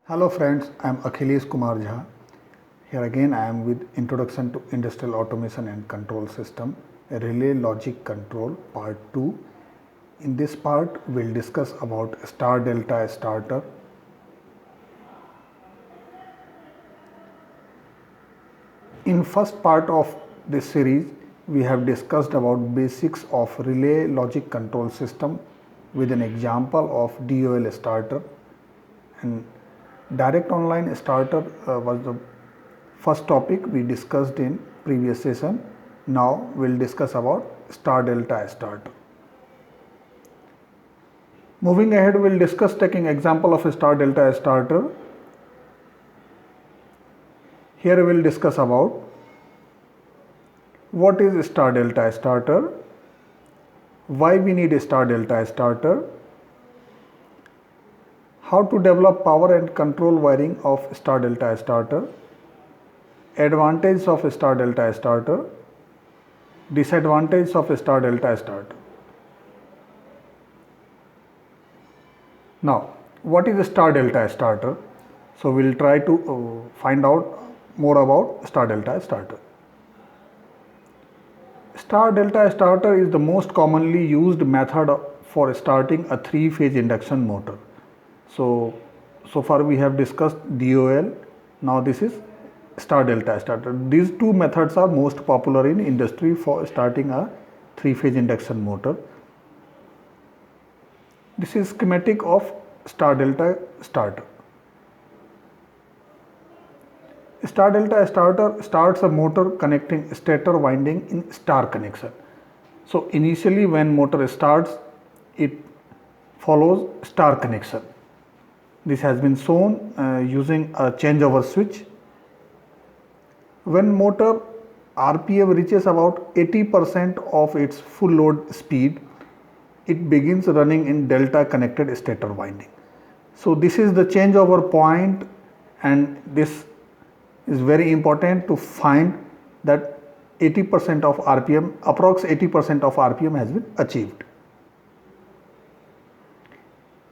Hello friends, I am Akhilesh Kumar Jha. Here again I am with Introduction to Industrial Automation and Control System, a Relay Logic Control Part 2. In this part, we'll discuss about star delta starter. In first part of this series, we have discussed about basics of relay logic control system with an example of DOL starter, and direct online starter was the first topic we discussed in previous session. Now we'll discuss about star delta starter. Moving ahead, we'll discuss taking example of a star delta starter. Here we'll discuss about what is star delta starter, why we need a star delta starter, how to develop power and control wiring of star delta starter, advantage of star delta starter, disadvantage of star delta starter. Now, what is a star delta starter? So we'll try to find out more about star delta starter. Star delta starter is the most commonly used method for starting a three-phase induction motor. So far we have discussed DOL. Now this is star delta starter. These two methods are most popular in industry for starting a three-phase induction motor. This is schematic of star delta starter. Star delta starter starts a motor connecting stator winding in star connection. So initially when motor starts, it follows star connection. This has been shown using a changeover switch. When motor RPM reaches about 80% of its full load speed, it begins running in delta connected stator winding. So this is the changeover point, and this is very important to find that 80% of RPM, approx 80% of RPM has been achieved.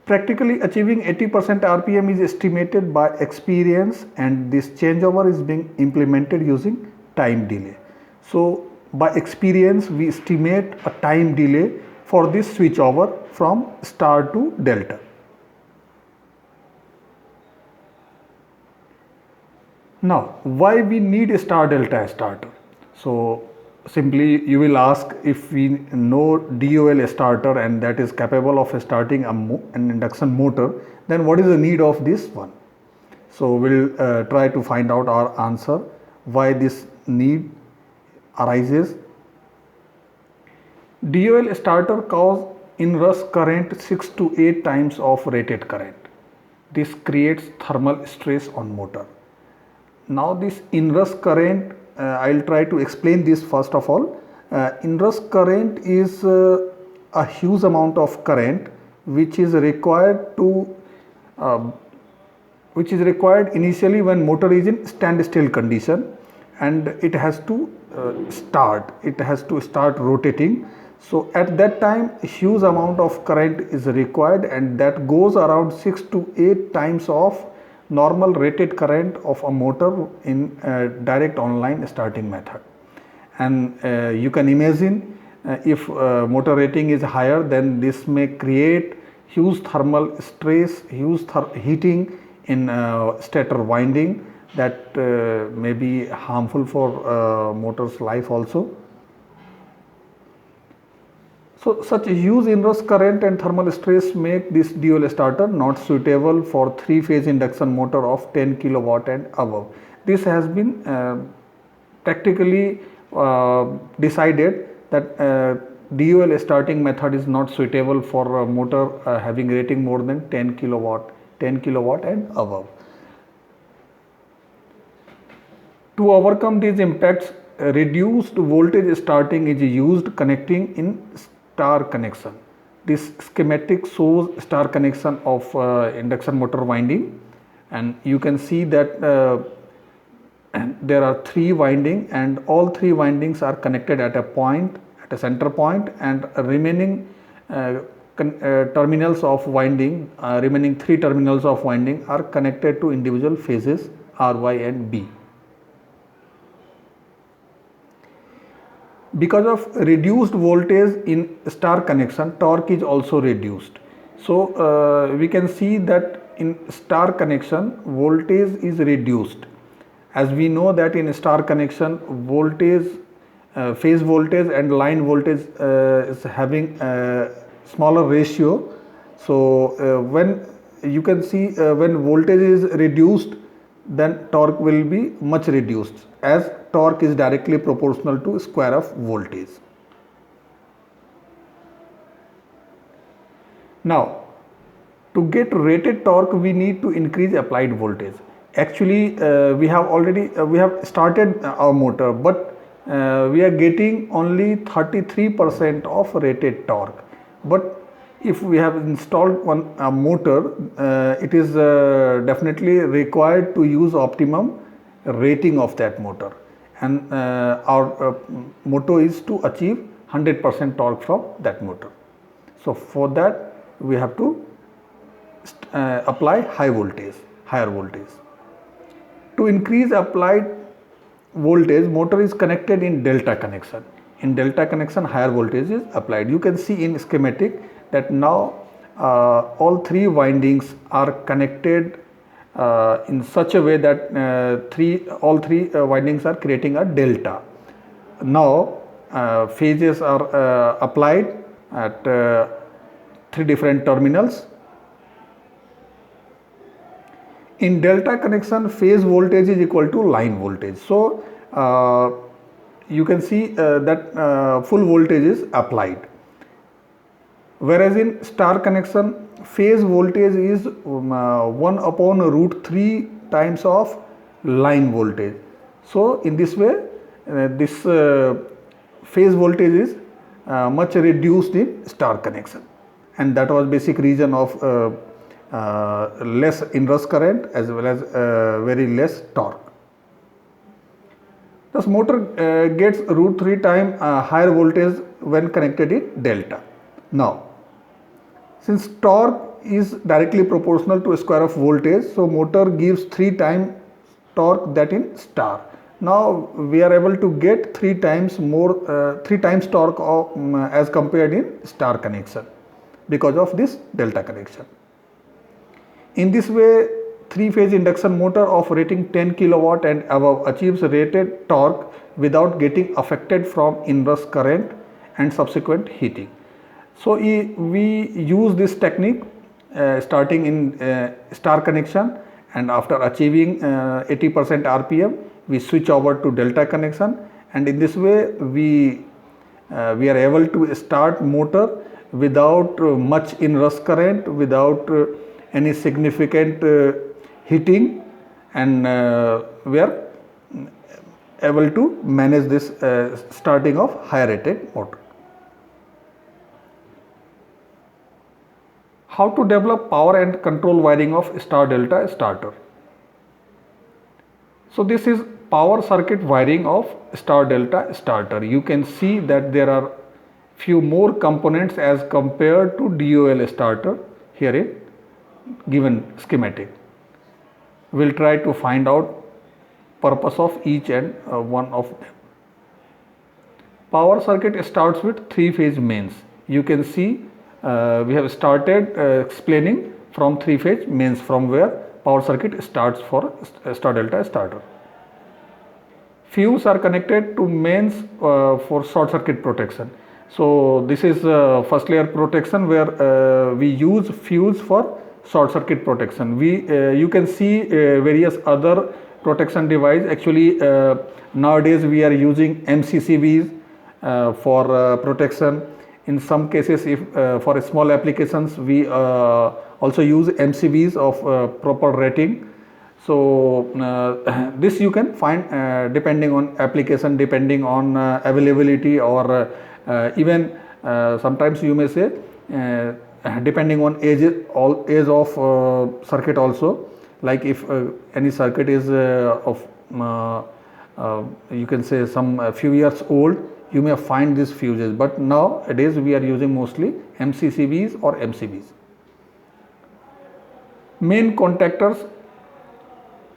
Practically achieving 80% RPM is estimated by experience, and this changeover is being implemented using time delay. So by experience we estimate a time delay for this switchover from star to delta. Now, why we need a star delta starter? So simply you will ask, if we know DOL starter and that is capable of starting an induction motor, then what is the need of this one? So we'll try to find out our answer, why this need arises. DOL starter cause inrush current 6 to 8 times of rated current. This creates thermal stress on motor. Now this inrush current, I'll try to explain this first of all. Inrush current is a huge amount of current which is required initially when motor is in standstill condition, and it has to start rotating. So at that time a huge amount of current is required, and that goes around 6 to 8 times of normal rated current of a motor in direct online starting method. And you can imagine if motor rating is higher, then this may create huge thermal stress, huge heating in stator winding, that may be harmful for motor's life also. So such huge inrush current and thermal stress make this DOL starter not suitable for three-phase induction motor of 10 kilowatt and above. This has been practically decided that DOL starting method is not suitable for a motor having rating more than 10 kilowatt and above. To overcome these impacts, reduced voltage starting is used connecting in star connection. This schematic shows star connection of induction motor winding, and you can see that there are 3 windings, and all 3 windings are connected at a point, at a center point, and remaining terminals of winding, remaining 3 terminals of winding are connected to individual phases R, Y and B. Because of reduced voltage in star connection, torque is also reduced. So we can see that in star connection voltage is reduced. As we know that in star connection voltage, phase voltage and line voltage is having a smaller ratio. So when you can see when voltage is reduced, then torque will be much reduced, as torque is directly proportional to square of voltage. Now, to get rated torque, we need to increase applied voltage. Actually, we have started our motor, but we are getting only 33% of rated torque. But if we have installed one motor, it is definitely required to use optimum rating of that motor, and our motto is to achieve 100% torque from that motor. So for that we have to apply higher voltage. To increase applied voltage, motor is connected in delta connection. In delta connection, higher voltage is applied. You can see in schematic that now all 3 windings are connected in such a way that all three windings are creating a delta. Now phases are applied at 3 different terminals. In delta connection, phase voltage is equal to line voltage. So you can see that full voltage is applied. Whereas in star connection, phase voltage is 1 upon root 3 times of line voltage. So in this way, this phase voltage is much reduced in star connection, and that was basic reason of less inrush current as well as very less torque. Thus motor gets root 3 times higher voltage when connected in delta. Now, since torque is directly proportional to square of voltage, so motor gives 3 times torque that in star. Now we are able to get 3 times more, 3 times torque as compared in star connection because of this delta connection. In this way, 3-phase induction motor of rating 10 kilowatt and above achieves rated torque without getting affected from inrush current and subsequent heating. So we use this technique starting in star connection, and after achieving 80% RPM, we switch over to delta connection, and in this way we are able to start motor without much inrush current, without any significant heating, and we are able to manage this starting of higher rated motor. How to develop power and control wiring of star delta starter. So this is power circuit wiring of star delta starter. You can see that there are few more components as compared to DOL starter here in given schematic. We will try to find out purpose of each and one of them. Power circuit starts with 3-phase mains. You can see we have started explaining from 3-phase mains, from where power circuit starts for star delta starter. Fuse are connected to mains for short circuit protection. So this is first layer protection, where we use fuse for short circuit protection. You can see various other protection device. Actually nowadays we are using MCCBs for protection. In some cases, if for small applications, we also use MCBs of proper rating. So this you can find depending on application, depending on availability, or even sometimes you may say depending on age of circuit also. Like if any circuit is of you can say some few years old, you may find these fuses, but nowadays we are using mostly MCCBs or MCBs. Main contactors,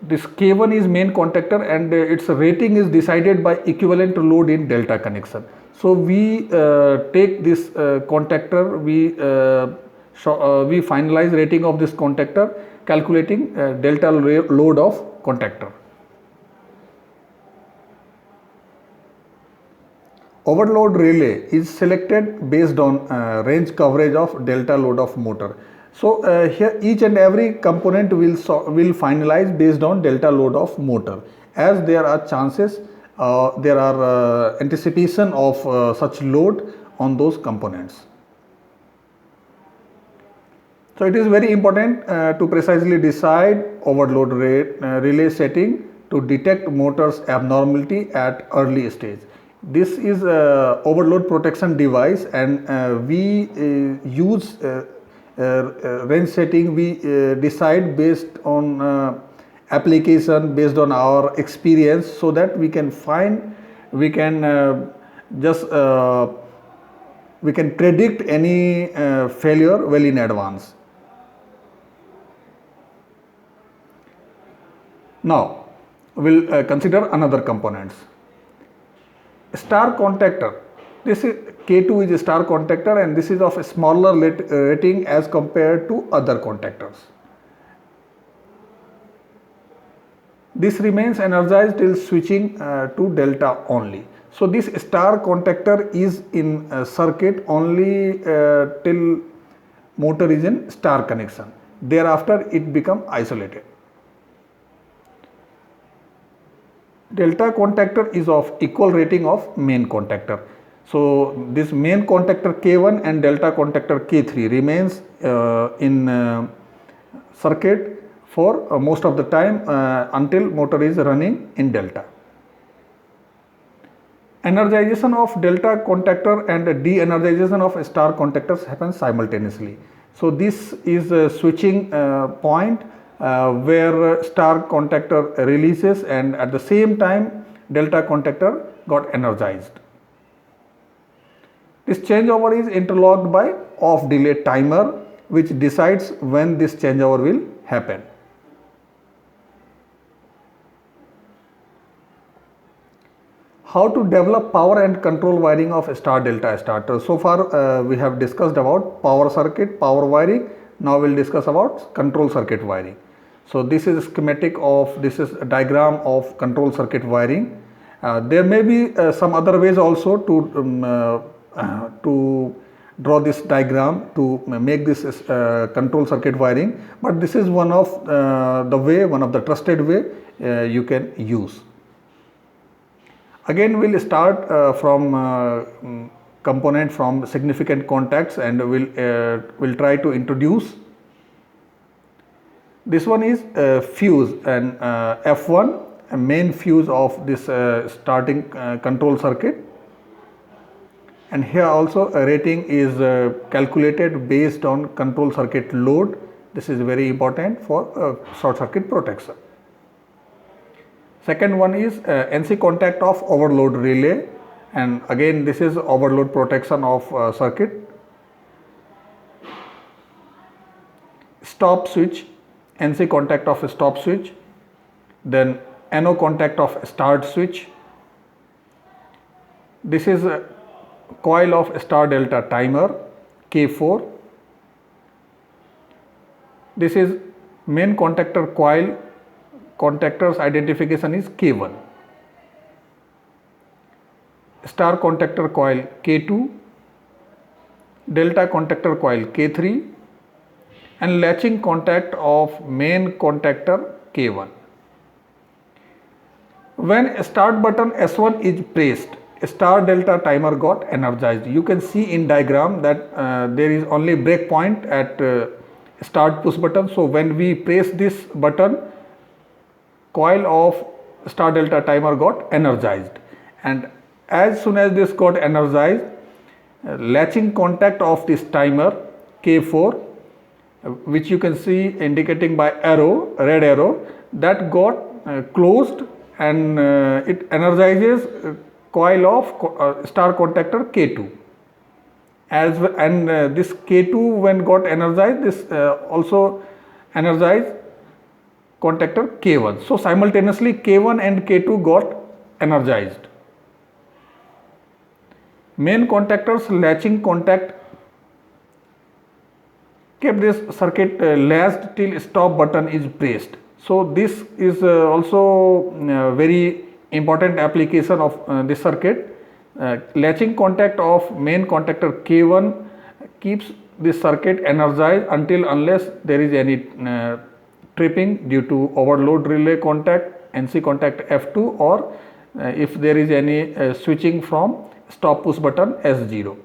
this K1 is main contactor, and its rating is decided by equivalent load in delta connection. So we take this contactor, we finalize rating of this contactor calculating delta load of contactor. Overload relay is selected based on range coverage of delta load of motor. So here each and every component will finalize based on delta load of motor, as there are chances, there are anticipation of such load on those components. So it is very important to precisely decide overload relay setting to detect motor's abnormality at early stage. This is overload protection device, and we use range setting, we decide based on application, based on our experience, so that we can predict any failure well in advance. Now we'll consider another components. Star contactor. This is K2 is a star contactor, and this is of a smaller rating as compared to other contactors. This remains energized till switching to delta only. So this star contactor is in circuit only till motor is in star connection. Thereafter it become isolated. Delta contactor is of equal rating of main contactor. So this main contactor K1 and delta contactor K3 remains in circuit for most of the time until motor is running in delta. Energization of delta contactor and de-energization of star contactors happens simultaneously. So this is a switching point where star contactor releases, and at the same time delta contactor got energized. This changeover is interlocked by off delay timer, which decides when this changeover will happen. How to develop power and control wiring of star delta starter. So far we have discussed about power circuit, power wiring. Now we will discuss about control circuit wiring. So this is a schematic of, this is a diagram of control circuit wiring. There may be some other ways also to draw this diagram to make this control circuit wiring, but this is one of the trusted way you can use. Again we will start from component from significant contacts, and we'll try to introduce. This one is fuse, and F1, a main fuse of this starting control circuit, and here also a rating is calculated based on control circuit load. This is very important for short circuit protection. Second one is NC contact of overload relay, and again this is overload protection of circuit. Stop switch, NC contact of a stop switch, then NO contact of a start switch. This is a coil of star delta timer K4. This is main contactor coil, contactor's identification is K1. Star contactor coil K2, delta contactor coil K3, and latching contact of main contactor K1. When a start button S1 is pressed, a star delta timer got energized. You can see in diagram that there is only break point at start push button. So when we press this button, coil of star delta timer got energized, and as soon as this got energized, latching contact of this timer K4, which you can see indicating by arrow, red arrow, that got closed, and it energizes coil of star contactor K2 as well, and this K2 when got energized, this also energized contactor K1. So simultaneously K1 and K2 got energized. Main contactor's latching contact kept this circuit latched till stop button is pressed. So this is also very important application of this circuit. Latching contact of main contactor K1 keeps this circuit energized until unless there is any tripping due to overload relay contact NC contact F2 or if there is any switching from stop push button S0.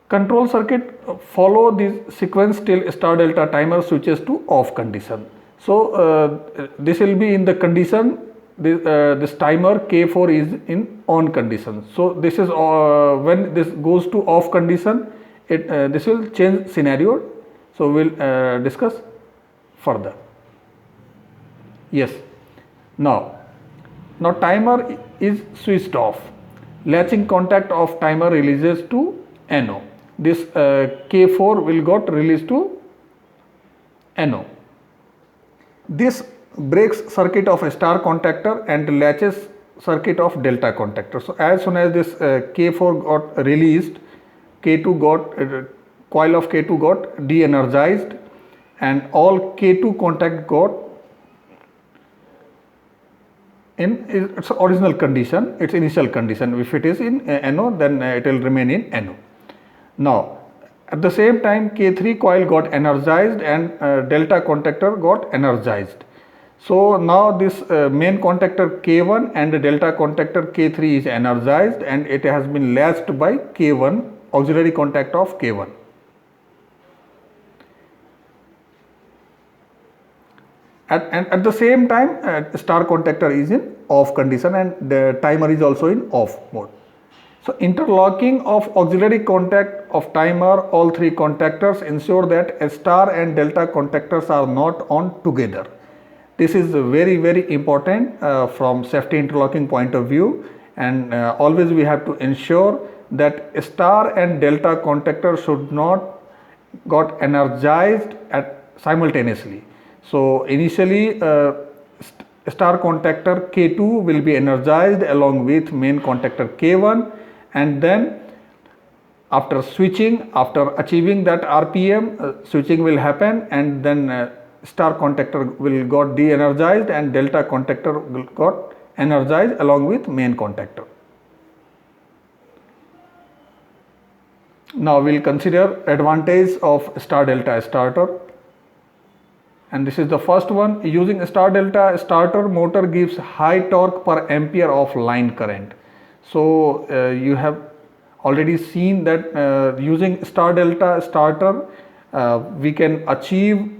Control circuit follow this sequence till star delta timer switches to off condition. So this will be in the condition this timer K4 is in on condition. So this is when this goes to off condition, this will change scenario. So we'll discuss further. Yes. Now timer is switched off. Latching contact of timer releases to NO. This K4 will got released to NO. This breaks circuit of a star contactor and latches circuit of delta contactor. So as soon as this K4 got released, K2 got coil of K2 got de-energized and all K2 contact got in its original condition, its initial condition. If it is in NO, then it will remain in NO. Now at the same time K3 coil got energized and delta contactor got energized. So now this main contactor K1 and the delta contactor K3 is energized and it has been latched by K1, auxiliary contact of K1. At the same time star contactor is in off condition and the timer is also in off mode. So interlocking of auxiliary contact of timer, all three contactors ensure that a star and delta contactors are not on together. This is very important from safety interlocking point of view, and always we have to ensure that star and delta contactor should not got energized simultaneously. So initially star contactor K2 will be energized along with main contactor K1, and then after switching, after achieving that RPM, switching will happen and then star contactor will got de-energized and delta contactor will got energized along with main contactor. Now we will consider advantage of star delta starter, and this is the first one. Using star delta starter, motor gives high torque per ampere of line current. So you have already seen that using star delta starter we can achieve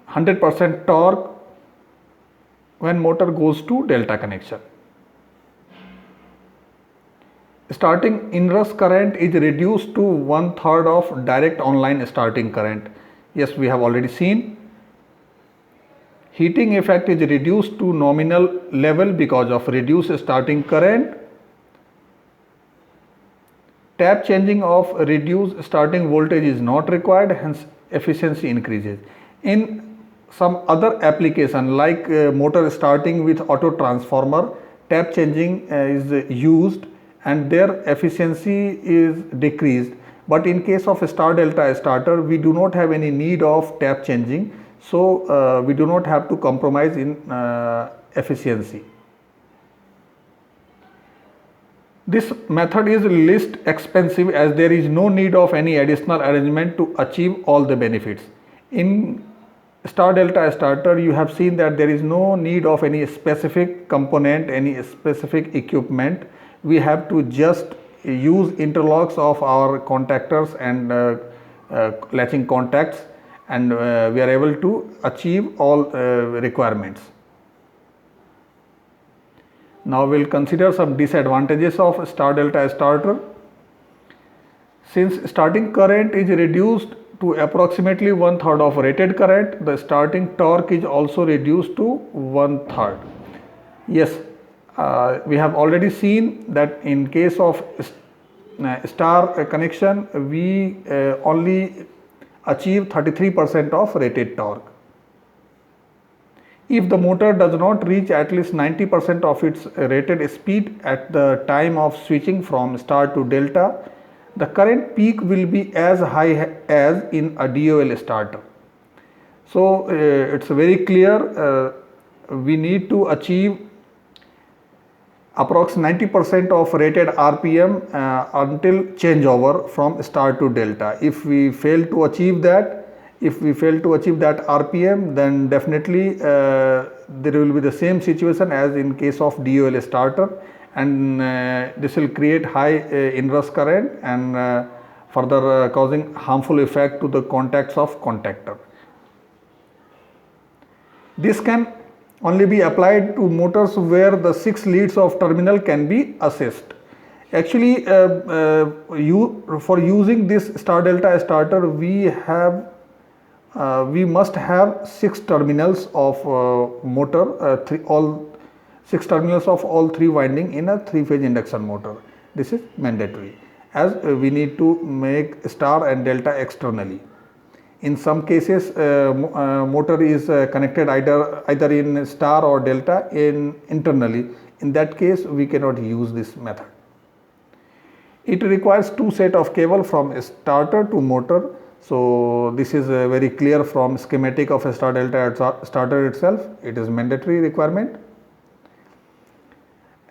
100% torque when motor goes to delta connection. Starting inrush current is reduced to 1/3 of direct online starting current. Yes, we have already seen. Heating effect is reduced to nominal level because of reduced starting current. Tap changing of reduced starting voltage is not required, hence efficiency increases. In some other application like motor starting with auto transformer, tap changing is used and their efficiency is decreased. But in case of star delta starter, we do not have any need of tap changing, so we do not have to compromise in efficiency. This method is least expensive as there is no need of any additional arrangement to achieve all the benefits. In star delta starter, you have seen that there is no need of any specific component, any specific equipment. We have to just use interlocks of our contactors and latching contacts, and we are able to achieve all requirements. Now we will consider some disadvantages of star delta starter. Since starting current is reduced to approximately 1/3 of rated current, the starting torque is also reduced to 1/3. Yes, We have already seen that in case of star connection, we only achieve 33% of rated torque. If the motor does not reach at least 90% of its rated speed at the time of switching from star to delta, the current peak will be as high as in a DOL starter. So it's very clear, we need to achieve approx 90% of rated RPM until changeover from star to delta. If we fail to achieve that, RPM, then definitely there will be the same situation as in case of DOL starter, and this will create high inrush current and further causing harmful effect to the contacts of contactor. This can only be applied to motors where the 6 leads of terminal can be assessed. Actually, for using this star delta starter, we must have 6 terminals of motor, all 6 terminals of all 3 winding in a 3-phase induction motor. This is mandatory, as we need to make star and delta externally. In some cases, motor is connected either in star or delta internally. In that case, we cannot use this method. It requires 2 sets of cable from starter to motor. So this is very clear from schematic of a star delta starter itself. It is mandatory requirement.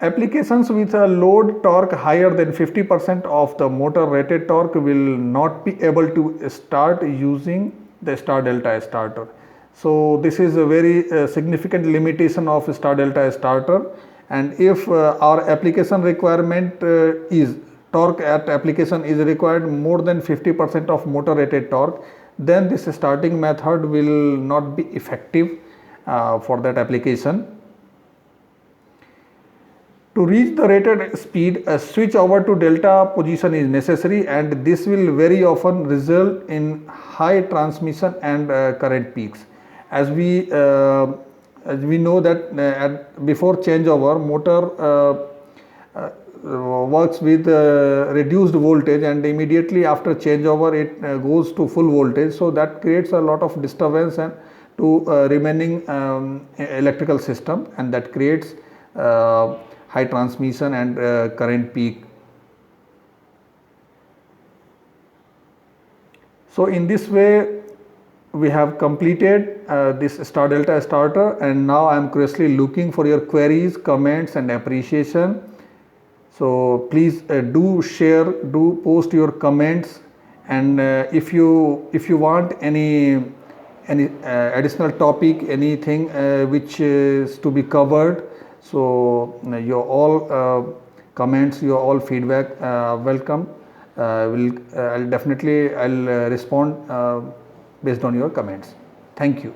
Applications with a load torque higher than 50% of the motor rated torque will not be able to start using the star delta starter. So this is a very significant limitation of star delta starter, and if our application requirement is torque at application is required more than 50% of motor rated torque, then this starting method will not be effective for that application. To reach the rated speed, a switch over to delta position is necessary, and this will very often result in high transmission and current peaks. As we know that before changeover, motor works with reduced voltage, and immediately after changeover it goes to full voltage. So that creates a lot of disturbance and to remaining electrical system, and that creates high transmission and current peak. So in this way we have completed this star delta starter, and now I am curiously looking for your queries, comments and appreciation. So please do share, do post your comments, and if you want any additional topic, anything which is to be covered, so your all comments, your all feedback welcome. I'll respond based on your comments. Thank you.